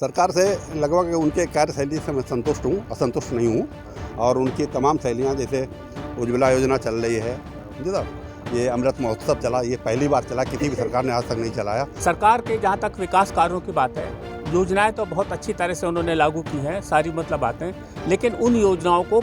सरकार से लगभग उनके कार्यशैली से मैं संतुष्ट हूँ, असंतुष्ट नहीं हूँ। और उनकी तमाम शैलियाँ, जैसे उज्ज्वला योजना चल रही है, जनाब ये अमृत महोत्सव चला, ये पहली बार चला, किसी भी सरकार ने आज तक नहीं चलाया। सरकार के जहाँ तक विकास कार्यों की बात है, योजनाएं तो बहुत अच्छी तरह से उन्होंने लागू की हैं, सारी मतलब बातें, लेकिन उन योजनाओं को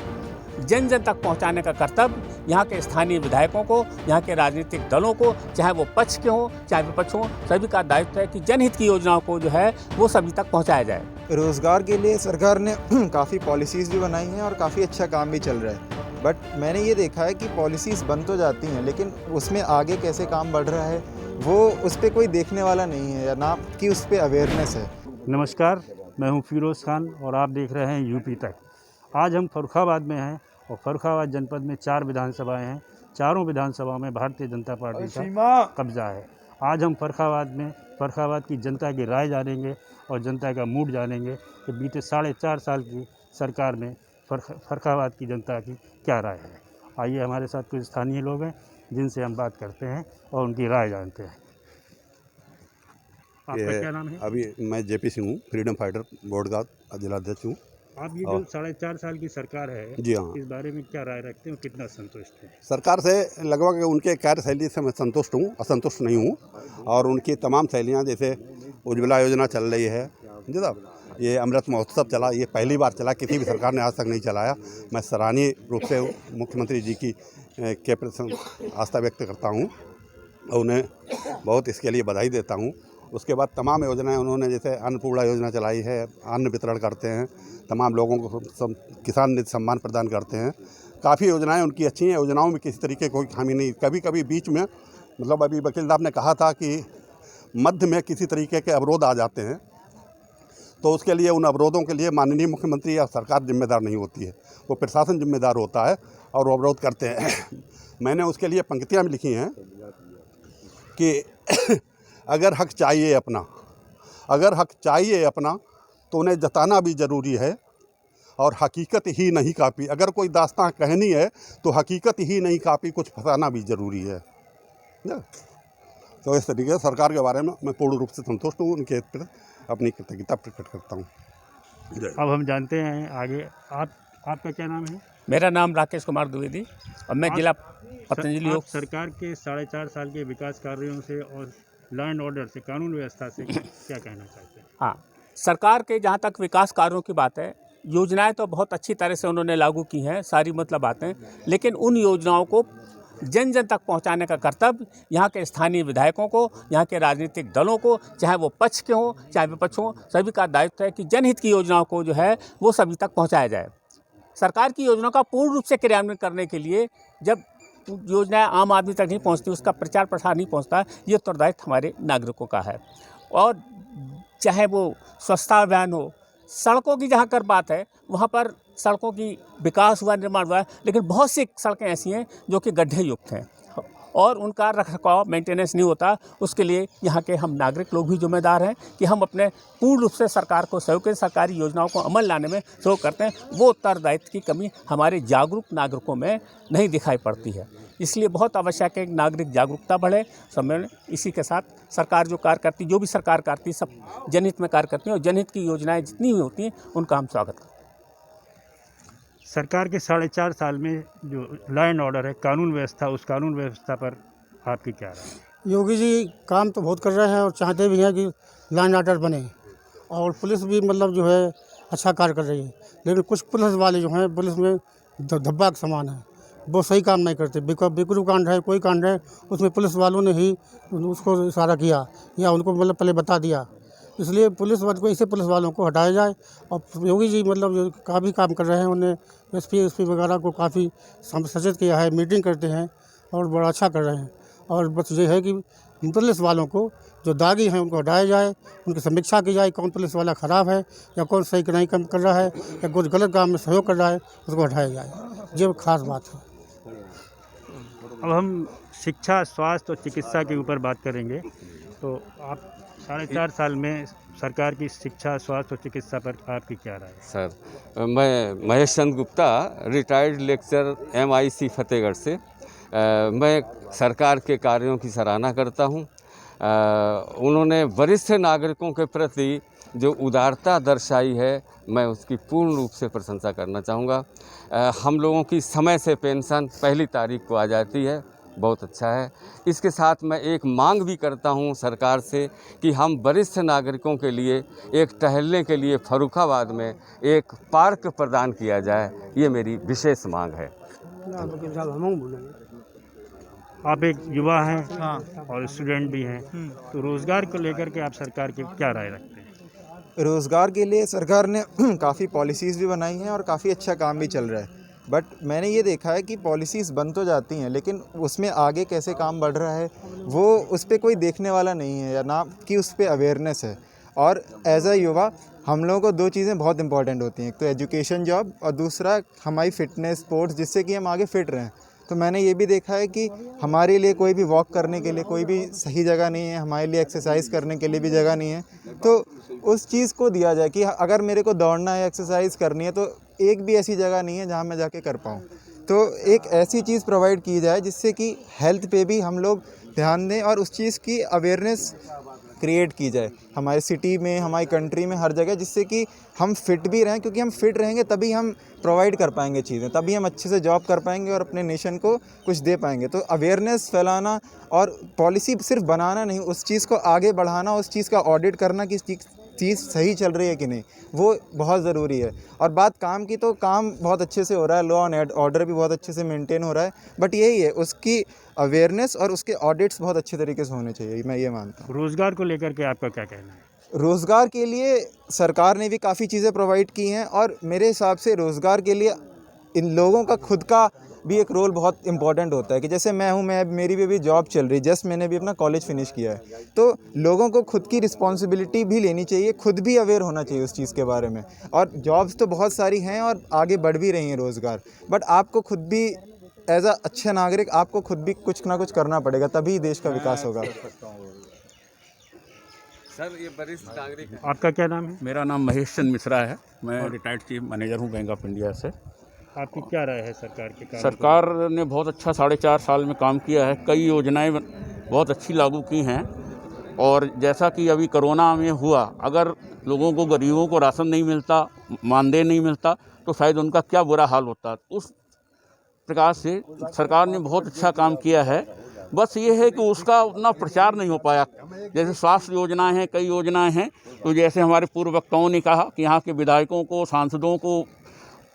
जन जन तक पहुंचाने का कर्तव्य यहाँ के स्थानीय विधायकों को, यहाँ के राजनीतिक दलों को, चाहे वो पक्ष के हों चाहे विपक्ष हों, सभी का दायित्व है कि जनहित की योजनाओं को जो है वो सभी तक पहुंचाया जाए। रोज़गार के लिए सरकार ने काफ़ी पॉलिसीज़ भी बनाई हैं और काफ़ी अच्छा काम भी चल रहा है, बट मैंने ये देखा है कि पॉलिसीज़ बन तो जाती हैं, लेकिन उसमें आगे कैसे काम बढ़ रहा है वो उस पर कोई देखने वाला नहीं है, या ना कि उस पर अवेयरनेस है। नमस्कार, मैं हूं फिरोज़ खान और आप देख रहे हैं यूपी तक। आज हम फर्रुखाबाद में हैं और फर्रुखाबाद जनपद में 4 विधानसभाएं हैं। चारों विधानसभाओं में भारतीय जनता पार्टी का कब्जा है। आज हम फर्रुखाबाद की जनता की राय जानेंगे और जनता का मूड जानेंगे कि बीते 4.5 साल की सरकार में फर्रुखाबाद की जनता की क्या राय है। आइए हमारे साथ कुछ स्थानीय लोग हैं जिनसे हम बात करते हैं और उनकी राय जानते हैं। आपका क्या नाम है? अभी मैं जेपी सिंह हूँ, फ्रीडम फाइटर बोर्ड का जिलाध्यक्ष हूँ। आप ये जो 4.5 साल की सरकार है, जी हाँ, इस बारे में क्या राय रखते हैं, कितना संतुष्ट हैं? सरकार से लगभग उनके कार्यशैली से मैं संतुष्ट हूँ, असंतुष्ट नहीं हूँ। और उनकी तमाम शैलियाँ, जैसे उज्ज्वला योजना चल रही है, जनाब ये अमृत महोत्सव चला, ये पहली बार चला, किसी भी सरकार ने आज तक नहीं चलाया। मैं सराहनीय रूप से मुख्यमंत्री जी की के प्रति आस्था व्यक्त करता हूँ और उन्हें बहुत इसके लिए बधाई देता हूँ। उसके बाद तमाम योजनाएं उन्होंने, जैसे अन्नपूर्णा योजना चलाई है, अन्न वितरण करते हैं, तमाम लोगों को किसान निधि सम्मान प्रदान करते हैं। काफ़ी योजनाएं उनकी अच्छी हैं, योजनाओं में किसी तरीके कोई खामी नहीं। कभी कभी बीच में, मतलब अभी वकील साहब ने कहा था कि मध्य में किसी तरीके के अवरोध आ जाते हैं, तो उसके लिए उन अवरोधों के लिए माननीय मुख्यमंत्री या सरकार जिम्मेदार नहीं होती है, वो प्रशासन जिम्मेदार होता है और वो अवरोध करते हैं। मैंने उसके लिए पंक्तियाँ भी लिखी हैं कि अगर हक चाहिए अपना तो उन्हें जताना भी ज़रूरी है और हकीकत ही नहीं काफ़ी। अगर कोई दास्तां कहनी है तो हकीकत ही नहीं काफ़ी, कुछ फंसाना भी ज़रूरी है ना। तो इस तरीके से सरकार के बारे में मैं पूर्ण रूप से संतुष्ट हूँ, उनके प्रति अपनी कृतज्ञता प्रकट करता हूँ। अब हम जानते हैं आगे, आपका क्या नाम है? मेरा नाम राकेश कुमार द्विवेदी और मैं जिला पतंजलि योग। सरकार के 4.5 साल के विकास कार्यों से और लॉ एंड ऑर्डर से, कानून व्यवस्था से क्या कहना चाहते हैं? हाँ, सरकार के जहाँ तक विकास कार्यों की बात है, योजनाएं तो बहुत अच्छी तरह से उन्होंने लागू की हैं, सारी मतलब बातें, लेकिन उन योजनाओं को जन जन तक पहुंचाने का कर्तव्य यहाँ के स्थानीय विधायकों को, यहाँ के राजनीतिक दलों को, चाहे वो पक्ष के हों चाहे विपक्ष हों, सभी का दायित्व है कि जनहित की योजनाओं को जो है वो सभी तक पहुँचाया जाए। सरकार की योजनाओं का पूर्ण रूप से क्रियान्वयन करने के लिए जब योजनाएं आम आदमी तक नहीं पहुंचती, उसका प्रचार प्रसार नहीं पहुंचता, ये उत्तरदायित्व हमारे नागरिकों का है। और चाहे वो स्वच्छता अभियान हो, सड़कों की जहाँ कर बात है, वहाँ पर सड़कों की विकास हुआ, निर्माण हुआ है, लेकिन बहुत सी सड़कें ऐसी हैं जो कि गड्ढे युक्त हैं और उनका रखरखाव मेंटेनेंस नहीं होता। उसके लिए यहाँ के हम नागरिक लोग भी जिम्मेदार हैं कि हम अपने पूर्ण रूप से सरकार को सहयोग करें, सरकारी योजनाओं को अमल लाने में सहयोग करते हैं। वो उत्तरदायित्व की कमी हमारे जागरूक नागरिकों में नहीं दिखाई पड़ती है, इसलिए बहुत आवश्यक है कि नागरिक जागरूकता बढ़े। समय इसी के साथ सरकार जो कार्य करती, जो भी सरकार करती, सब जनहित में कार्य करती है और जनहित की योजनाएँ जितनी भी होती हैं उनका हम स्वागत करते हैं। सरकार के 4.5 साल में जो लॉ एंड ऑर्डर है, कानून व्यवस्था, उस कानून व्यवस्था पर आपकी क्या राय है? योगी जी काम तो बहुत कर रहे हैं और चाहते भी हैं कि लॉ एंड ऑर्डर बने, और पुलिस भी मतलब जो है अच्छा कार्य कर रही है, लेकिन कुछ पुलिस वाले जो हैं, पुलिस में धब्बा के समान है, वो सही काम नहीं करते। बिकरू कांड है, कोई कांड है, उसमें पुलिस वालों ने ही उसको इशारा किया या उनको मतलब पहले बता दिया, इसलिए पुलिस वालों को, इसे पुलिस वालों को हटाया जाए। और योगी जी मतलब जो काफ़ी काम कर रहे हैं, उन्हें एसपी वगैरह को काफ़ी सचेत किया है, मीटिंग करते हैं और बड़ा अच्छा कर रहे हैं। और बस ये है कि पुलिस वालों को जो दागी हैं उनको हटाया जाए, उनकी समीक्षा की जाए, कौन पुलिस वाला ख़राब है या कौन सही नहीं काम कर रहा है या कुछ गलत काम में सहयोग कर रहा है, उसको हटाया जाए। ये खास बात है। अब हम शिक्षा, स्वास्थ्य और चिकित्सा के ऊपर बात करेंगे। तो आप 4.5 साल में सरकार की शिक्षा, स्वास्थ्य और चिकित्सा पर आपकी क्या राय है? सर, मैं Mahesh Chandra Gupta, retired lecture MIC Fatehgarh से। मैं सरकार के कार्यों की सराहना करता हूं। उन्होंने वरिष्ठ नागरिकों के प्रति जो उदारता दर्शाई है, मैं उसकी पूर्ण रूप से प्रशंसा करना चाहूँगा। हम लोगों की समय से पेंशन पहली तारीख को आ जाती है, बहुत अच्छा है। इसके साथ मैं एक मांग भी करता हूं सरकार से कि हम वरिष्ठ नागरिकों के लिए एक टहलने के लिए फर्रुखाबाद में एक पार्क प्रदान किया जाए, ये मेरी विशेष मांग है। आप एक युवा हैं और स्टूडेंट भी हैं, तो रोज़गार को लेकर के आप सरकार की क्या राय रखते हैं? रोज़गार के लिए सरकार ने काफ़ी पॉलिसीज़ भी बनाई हैं और काफ़ी अच्छा काम भी चल रहा है। बट मैंने ये देखा है कि पॉलिसीज़ बन तो जाती हैं, लेकिन उसमें आगे कैसे काम बढ़ रहा है वो उस पे कोई देखने वाला नहीं है, या ना कि उस पे अवेयरनेस है। और एज अ युवा हम लोगों को दो चीज़ें बहुत इंपॉर्टेंट होती हैं, एक तो एजुकेशन, जॉब, और दूसरा हमारी फ़िटनेस, स्पोर्ट्स, जिससे कि हम आगे फ़िट रहें। तो मैंने ये भी देखा है कि हमारे लिए कोई भी वॉक करने के लिए कोई भी सही जगह नहीं है, हमारे लिए एक्सरसाइज करने के लिए भी जगह नहीं है। तो उस चीज़ को दिया जाए कि अगर मेरे को दौड़ना है, एक्सरसाइज करनी है, तो एक भी ऐसी जगह नहीं है जहाँ मैं जाके कर पाऊँ। तो एक ऐसी चीज़ प्रोवाइड की जाए जिससे कि हेल्थ पे भी हम लोग ध्यान दें और उस चीज़ की अवेयरनेस क्रिएट की जाए हमारे सिटी में, हमारी कंट्री में, हर जगह, जिससे कि हम फिट भी रहें, क्योंकि हम फिट रहेंगे तभी हम प्रोवाइड कर पाएंगे चीज़ें, तभी हम अच्छे से जॉब कर पाएंगे और अपने नेशन को कुछ दे पाएंगे। तो अवेयरनेस फैलाना और पॉलिसी सिर्फ बनाना नहीं, उस चीज़ को आगे बढ़ाना, उस चीज़ का ऑडिट करना कि चीज़ सही चल रही है कि नहीं, वो बहुत ज़रूरी है। और बात काम की, तो काम बहुत अच्छे से हो रहा है, लॉ एंड ऑर्डर भी बहुत अच्छे से मेंटेन हो रहा है, बट यही है, उसकी अवेयरनेस और उसके ऑडिट्स बहुत अच्छे तरीके से होने चाहिए, मैं ये मानता हूँ। रोज़गार को लेकर के आपका क्या कहना है? रोज़गार के लिए सरकार ने भी काफ़ी चीज़ें प्रोवाइड की हैं, और मेरे हिसाब से रोज़गार के लिए इन लोगों का खुद का भी एक रोल बहुत इंपॉर्टेंट होता है। कि जैसे मेरी भी अभी जॉब चल रही, जस्ट मैंने भी अपना कॉलेज फिनिश किया है, तो लोगों को खुद की रिस्पॉन्सिबिलिटी भी लेनी चाहिए, खुद भी अवेयर होना चाहिए उस चीज़ के बारे में। और जॉब्स तो बहुत सारी हैं और आगे बढ़ भी रही हैं रोज़गार, बट आपको खुद भी एज अ अच्छे नागरिक आपको खुद भी कुछ ना कुछ करना पड़ेगा, तभी देश का विकास होगा। सर, ये वरिष्ठ नागरिक आपका क्या नाम है? मेरा नाम महेश चंद मिश्रा है, मैं रिटायर्ड चीफ मैनेजर हूँ बैंक ऑफ इंडिया से। आपकी क्या राय है सरकार के कार्य सरकार ने बहुत अच्छा 4.5 साल में काम किया है, कई योजनाएं बहुत अच्छी लागू की हैं। और जैसा कि अभी कोरोना में हुआ, अगर लोगों को, गरीबों को राशन नहीं मिलता, मानदेय नहीं मिलता, तो शायद उनका क्या बुरा हाल होता। उस प्रकार से सरकार ने बहुत अच्छा काम किया है। बस ये है कि उसका उतना प्रचार नहीं हो पाया। जैसे स्वास्थ्य योजनाएं हैं, कई योजनाएं हैं, तो जैसे हमारे पूर्व वक्ताओं ने कहा कि यहाँ के विधायकों को, सांसदों को,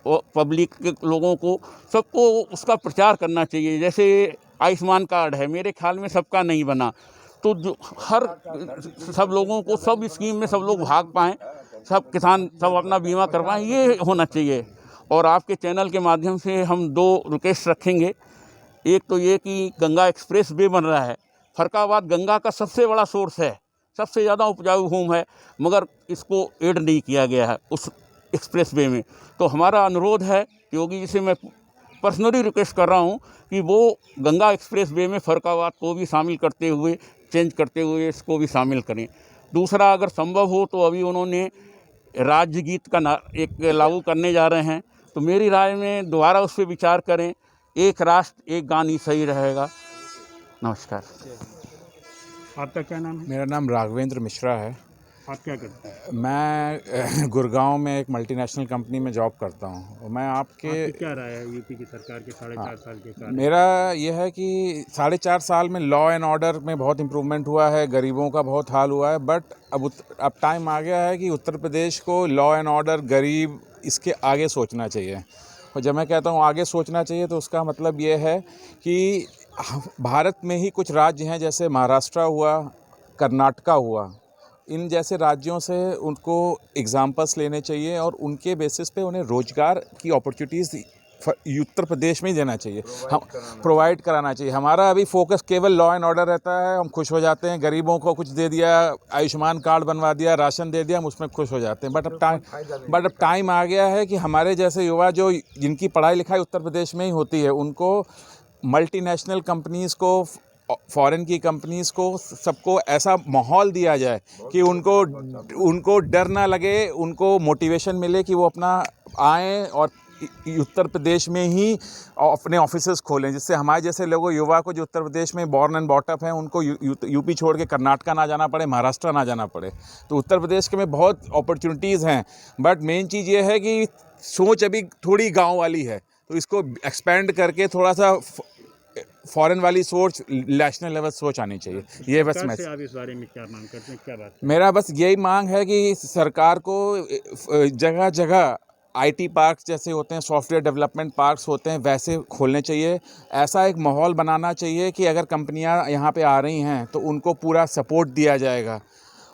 पब्लिक के लोगों को, सबको उसका प्रचार करना चाहिए। जैसे आयुष्मान कार्ड है, मेरे ख्याल में सबका नहीं बना, तो जो सब लोगों को, सब स्कीम में सब लोग भाग पाएँ, सब किसान सब अपना बीमा करवाएं, ये होना चाहिए। और आपके चैनल के माध्यम से हम 2 रिक्वेस्ट रखेंगे। एक तो ये कि गंगा एक्सप्रेस वे बन रहा है, फर्रुखाबाद गंगा का सबसे बड़ा सोर्स है, सबसे ज़्यादा उपजाऊ भूमि है, मगर इसको ऐड नहीं किया गया है उस एक्सप्रेस वे में। तो हमारा अनुरोध है योगी जी से, मैं पर्सनली रिक्वेस्ट कर रहा हूँ कि वो गंगा एक्सप्रेस वे में फर्रुखाबाद को भी शामिल करते हुए, चेंज करते हुए इसको भी शामिल करें। दूसरा, अगर संभव हो तो अभी उन्होंने राज्य गीत का एक लागू करने जा रहे हैं, तो मेरी राय में दोबारा उस पर विचार करें। एक राष्ट्र एक गान ही सही रहेगा। नमस्कार। आपका क्या नाम है? मेरा नाम राघवेंद्र मिश्रा है। आप क्या करते हैं? मैं गुड़गांव में एक मल्टीनेशनल कंपनी में जॉब करता हूं। मैं आपकी क्या राय है यूपी की सरकार के 4.5 साल के कार्य? मेरा यह है कि 4.5 साल में लॉ एंड ऑर्डर में बहुत इम्प्रूवमेंट हुआ है, गरीबों का बहुत हाल हुआ है, बट अब टाइम आ गया है कि उत्तर प्रदेश को लॉ एंड ऑर्डर, गरीब, इसके आगे सोचना चाहिए। और जब मैं कहता हूँ आगे सोचना चाहिए, तो उसका मतलब ये है कि भारत में ही कुछ राज्य हैं, जैसे महाराष्ट्र हुआ, कर्नाटका हुआ, इन जैसे राज्यों से उनको एग्जाम्पल्स लेने चाहिए और उनके बेसिस पे उन्हें रोजगार की अपॉर्चुनिटीज़ उत्तर प्रदेश में ही देना चाहिए, हम प्रोवाइड कराना चाहिए। हमारा अभी फोकस केवल लॉ एंड ऑर्डर रहता है, हम खुश हो जाते हैं, गरीबों को कुछ दे दिया, आयुष्मान कार्ड बनवा दिया, राशन दे दिया, हम उसमें खुश हो जाते हैं। बट अब टाइम आ गया है कि हमारे जैसे युवा, जो जिनकी पढ़ाई लिखाई उत्तर प्रदेश में ही होती है, उनको मल्टीनेशनल कंपनीज़ को, फॉरेन की कंपनीज़ को, सबको ऐसा माहौल दिया जाए कि उनको डर ना लगे, उनको मोटिवेशन मिले कि वो अपना आएँ और उत्तर प्रदेश में ही अपने ऑफिसेज खोलें, जिससे हमारे जैसे लोगों युवा को जो उत्तर प्रदेश में बॉर्न एंड बॉटअप हैं उनको यूपी छोड़ के कर्नाटका ना जाना पड़े, महाराष्ट्र ना जाना पड़े। तो उत्तर प्रदेश के में बहुत अपॉर्चुनिटीज़ हैं, बट मेन चीज़ ये है कि सोच अभी थोड़ी गाँव वाली है, तो इसको एक्सपेंड करके थोड़ा सा फॉरेन वाली सोच, नेशनल लेवल सोच आनी चाहिए। ये बस मैं, आप इस बारे में क्या मांग करते हैं, क्या बात? मेरा बस यही मांग है कि सरकार को जगह जगह आईटी पार्क्स जैसे होते हैं, सॉफ्टवेयर डेवलपमेंट पार्क्स होते हैं, वैसे खोलने चाहिए। ऐसा एक माहौल बनाना चाहिए कि अगर कंपनियां यहाँ पे आ रही हैं तो उनको पूरा सपोर्ट दिया जाएगा,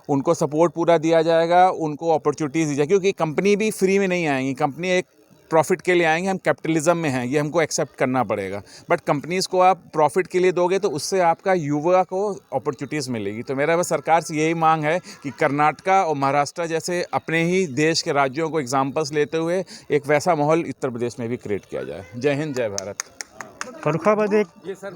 उनको सपोर्ट पूरा दिया जाएगा, उनको अपॉर्चुनिटीज़ दी जाएगी, क्योंकि कंपनी भी फ्री में नहीं आएंगी, कंपनी एक प्रॉफिट के लिए आएंगे। हम कैपिटलिज्म में हैं, ये हमको एक्सेप्ट करना पड़ेगा। बट कंपनीज़ को आप प्रॉफिट के लिए दोगे तो उससे आपका युवा को अपॉर्चुनिटीज़ मिलेगी। तो मेरा बस सरकार से यही मांग है कि कर्नाटका और महाराष्ट्र जैसे अपने ही देश के राज्यों को एग्जांपल्स लेते हुए एक वैसा माहौल उत्तर प्रदेश में भी क्रिएट किया जाए। जय हिंद, जय भारत। फर्रुखाबाद एक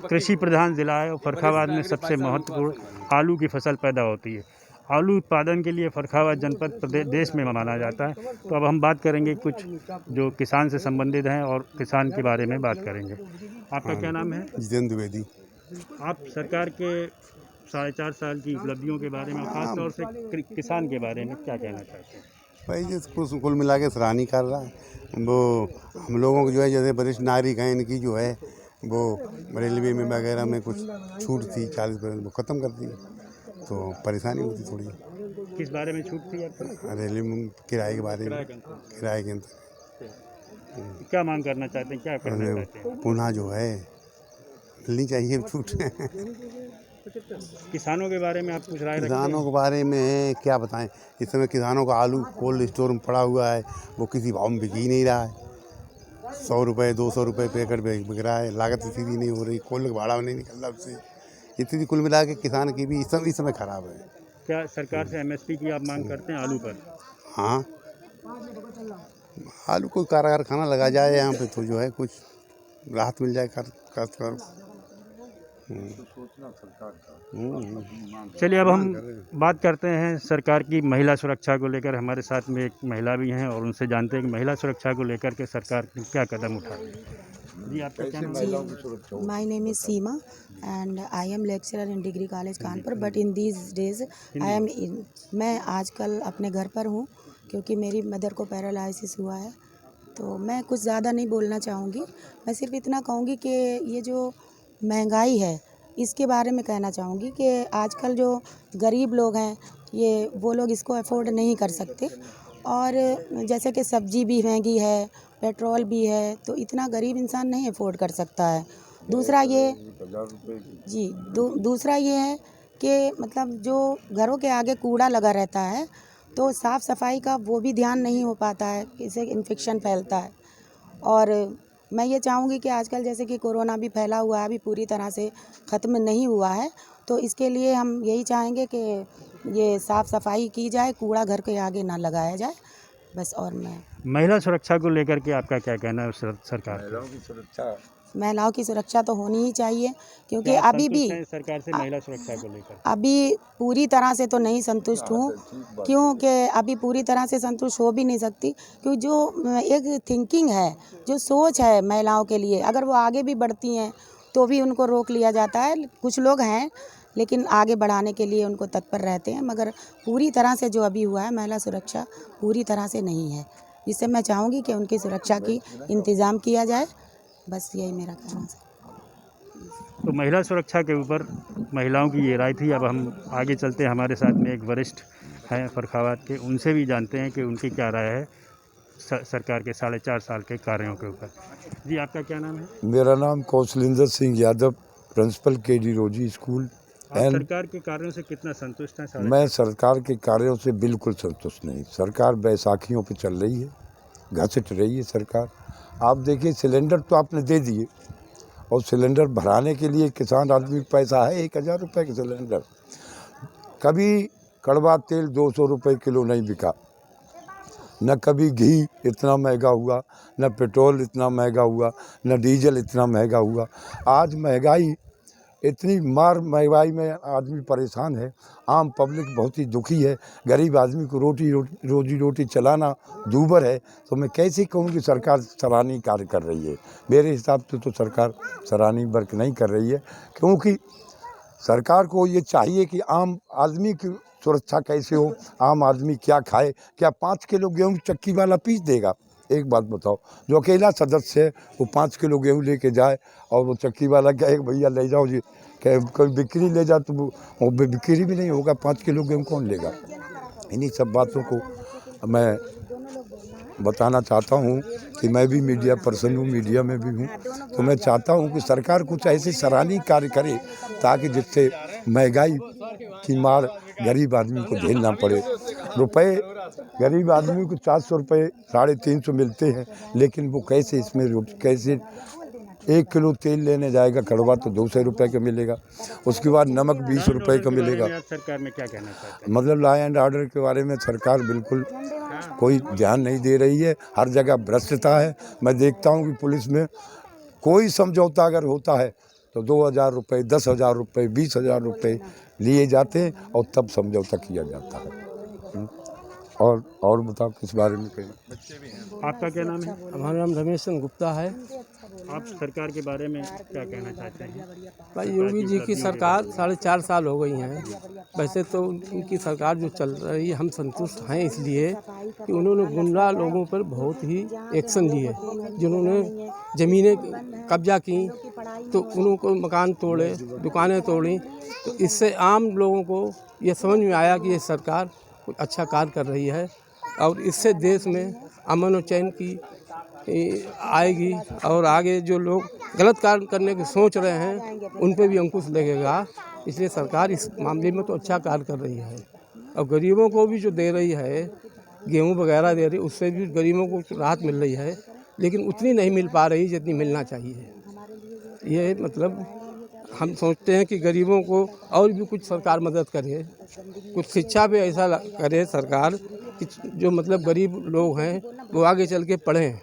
कृषि प्रधान ज़िला है और फर्रुखाबाद में सबसे महत्वपूर्ण आलू की फसल पैदा होती है। आलू उत्पादन के लिए फर्रुखाबाद जनपद देश में माना जाता है। तो अब हम बात करेंगे कुछ जो किसान से संबंधित हैं और किसान के बारे में बात करेंगे। आपका क्या नाम है? जितेंद्र द्विवेदी। आप सरकार के 4.5 साल की उपलब्धियों के बारे में, खास तौर से किसान के बारे में क्या कहना चाहते हैं? भाई जिस कुल मिला के सराहनीय कर रहा है वो हम लोगों को जो है, जैसे वरिष्ठ नागरिक हैं, इनकी जो है वो रेलवे में वगैरह में कुछ छूट थी 40%, वो ख़त्म कर दी, तो परेशानी होती थोड़ी। किस बारे में छूट थी आपको? रेलवे में किराए के बारे में, किराए के अंदर। क्या मांग करना चाहते हैं, क्या करना चाहते हैं? पुनः जो है मिलनी चाहिए छूट। किसानों के बारे में आप कुछ राय रखते हैं? किसानों के बारे में क्या बताएं, इस समय किसानों का आलू कोल्ड स्टोर में पड़ा हुआ है, वो किसी भाव में बिक ही नहीं रहा है। 100 रुपये 200 रुपये पैकेट बिक रहा है, लागत सीधी नहीं हो रही, कोल्ड का भाड़ा नहीं निकल रहा उससे। इतनी कुल मिला के किसान की भी इस समय ख़राब है। क्या सरकार से एमएसपी की आप मांग करते हैं आलू पर? हाँ, आलू को कारखाना लगा जाए यहाँ पे तो जो है कुछ राहत मिल जाए खासकर। चलिए अब हम बात करते हैं सरकार की महिला सुरक्षा को लेकर। हमारे साथ में एक महिला भी हैं और उनसे जानते हैं कि महिला सुरक्षा को लेकर के सरकार क्या कदम उठा रही है। जी आपका क्या नाम है? My name is Seema and I am lecturer in Degree College Kanpur, but in these days I am in, मैं आजकल अपने घर पर हूँ क्योंकि मेरी मदर को पैरालिसिस हुआ है। तो मैं कुछ ज़्यादा नहीं बोलना चाहूँगी, मैं सिर्फ इतना कहूँगी कि ये जो महंगाई है इसके बारे में कहना चाहूँगी कि आजकल जो गरीब लोग हैं ये वो लोग इसको अफोर्ड नहीं कर सकते, और जैसे कि सब्जी भी महंगी है, पेट्रोल भी है, तो इतना गरीब इंसान नहीं अफोर्ड कर सकता है। दूसरा ये दूसरा ये है कि मतलब जो घरों के आगे कूड़ा लगा रहता है तो साफ़ सफाई का वो भी ध्यान नहीं हो पाता है, इससे इन्फेक्शन फैलता है। और मैं ये चाहूँगी कि आजकल जैसे कि कोरोना भी फैला हुआ है, अभी पूरी तरह से ख़त्म नहीं हुआ है, तो इसके लिए हम यही चाहेंगे कि ये साफ़ सफाई की जाए, कूड़ा घर के आगे ना लगाया जाए, बस। और मैं महिला सुरक्षा को लेकर के आपका क्या कहना है सरकार? महिलाओं की सुरक्षा तो होनी ही चाहिए, क्योंकि अभी भी सरकार से महिला सुरक्षा को लेकर अभी पूरी तरह से तो नहीं संतुष्ट हूँ, क्योंकि अभी पूरी तरह से संतुष्ट हो भी नहीं सकती, क्योंकि जो एक थिंकिंग है, जो सोच है महिलाओं के लिए, अगर वो आगे भी बढ़ती हैं तो भी उनको रोक लिया जाता है। कुछ लोग हैं लेकिन आगे बढ़ाने के लिए उनको तत्पर रहते हैं, मगर पूरी तरह से जो अभी हुआ है महिला सुरक्षा पूरी तरह से नहीं है, जिससे मैं चाहूँगी कि उनकी सुरक्षा की इंतज़ाम किया जाए, बस यही मेरा कहना है। तो महिला सुरक्षा के ऊपर महिलाओं की ये राय थी। अब हम आगे चलते हैं, हमारे साथ में एक वरिष्ठ हैं फर्रुखाबाद के, उनसे भी जानते हैं कि उनकी क्या राय है सरकार के 4.5 साल के कार्यों के ऊपर। जी आपका क्या नाम है? मेरा नाम कौशलिंदर सिंह यादव, प्रिंसिपल केडी रोजी स्कूल। सरकार के कार्यों से कितना संतुष्ट हैं? मैं सरकार के कार्यों से बिल्कुल संतुष्ट नहीं। सरकार बैसाखियों पे चल रही है, घसीट रही है सरकार। आप देखिए सिलेंडर तो आपने दे दिए, और सिलेंडर भराने के लिए किसान आदमी के पैसा है 1000 रुपये का सिलेंडर। कभी कड़वा तेल 200 रुपये किलो नहीं बिका, न कभी घी इतना महंगा हुआ, न पेट्रोल इतना महंगा हुआ, न डीजल इतना महंगा हुआ। आज महंगाई इतनी मार महंगाई में आदमी परेशान है, आम पब्लिक बहुत ही दुखी है, गरीब आदमी को रोजी रोटी चलाना दूभर है। तो मैं कैसे कहूँ कि सरकार सराहनीय कार्य कर रही है। मेरे हिसाब से तो सरकार सराहनीय वर्क नहीं कर रही है, क्योंकि सरकार को ये चाहिए कि आम आदमी की सुरक्षा कैसे हो, आम आदमी क्या खाए। क्या 5 किलो गेहूँ चक्की वाला पीस देगा? एक बात बताओ, जो अकेला सदस्य है वो 5 किलो गेहूँ लेके जाए और वो चक्की वाला कहे भैया ले जाओ जी, कोई बिक्री ले जा तो वो बिक्री भी नहीं होगा। 5 किलो गेहूँ कौन लेगा? इन्हीं सब बातों को मैं बताना चाहता हूँ कि मैं भी मीडिया पर्सन हूँ, मीडिया में भी हूँ, तो मैं चाहता हूँ कि सरकार कुछ ऐसे सराहनीय कार्य करे ताकि जिससे महंगाई की मार गरीब आदमी को झेलना पड़े। रुपए गरीब आदमी को 400 रुपये 350 मिलते हैं, लेकिन वो कैसे इसमें कैसे 1 किलो तेल लेने जाएगा कड़वा तो 200 रुपये का मिलेगा, उसके बाद नमक 20 रुपये का मिलेगा। सरकार में क्या कहना चाहते हैं? मतलब लॉ एंड ऑर्डर के बारे में सरकार बिल्कुल कोई ध्यान नहीं दे रही है, हर जगह भ्रष्टता है। मैं देखता हूँ कि पुलिस में कोई समझौता अगर होता है तो 2000 रुपये, 10,000 रुपये, 20,000 रुपये लिए जाते हैं और तब समझौता किया जाता है। और बताओ किस बारे में कहें? आपका क्या नाम है? हमारा नाम रमेश चंद्र गुप्ता है। आप सरकार के बारे में क्या कहना चाहते हैं? भाई योगी जी की सरकार 4.5 साल हो गई हैं। वैसे तो उनकी सरकार जो चल रही है हम संतुष्ट हैं, इसलिए कि उन्होंने गुंडा लोगों पर बहुत ही एक्शन लिए। जिन्होंने ज़मीनें कब्जा की तो उनको मकान तोड़े, दुकानें तोड़ी, तो इससे आम लोगों को ये समझ में आया कि ये सरकार कुछ अच्छा कार्य कर रही है और इससे देश में अमन और चैन की आएगी। और आगे जो लोग गलत कार्य करने की सोच रहे हैं उन पे भी अंकुश लगेगा। इसलिए सरकार इस मामले में तो अच्छा कार्य कर रही है और गरीबों को भी जो दे रही है, गेहूं वगैरह दे रही है, उससे भी गरीबों को राहत मिल रही है, लेकिन उतनी नहीं मिल पा रही जितनी मिलना चाहिए। ये मतलब हम सोचते हैं कि गरीबों को और भी कुछ सरकार मदद करे, कुछ शिक्षा पे ऐसा करे सरकार कि जो मतलब गरीब लोग हैं वो आगे चल के पढ़ें।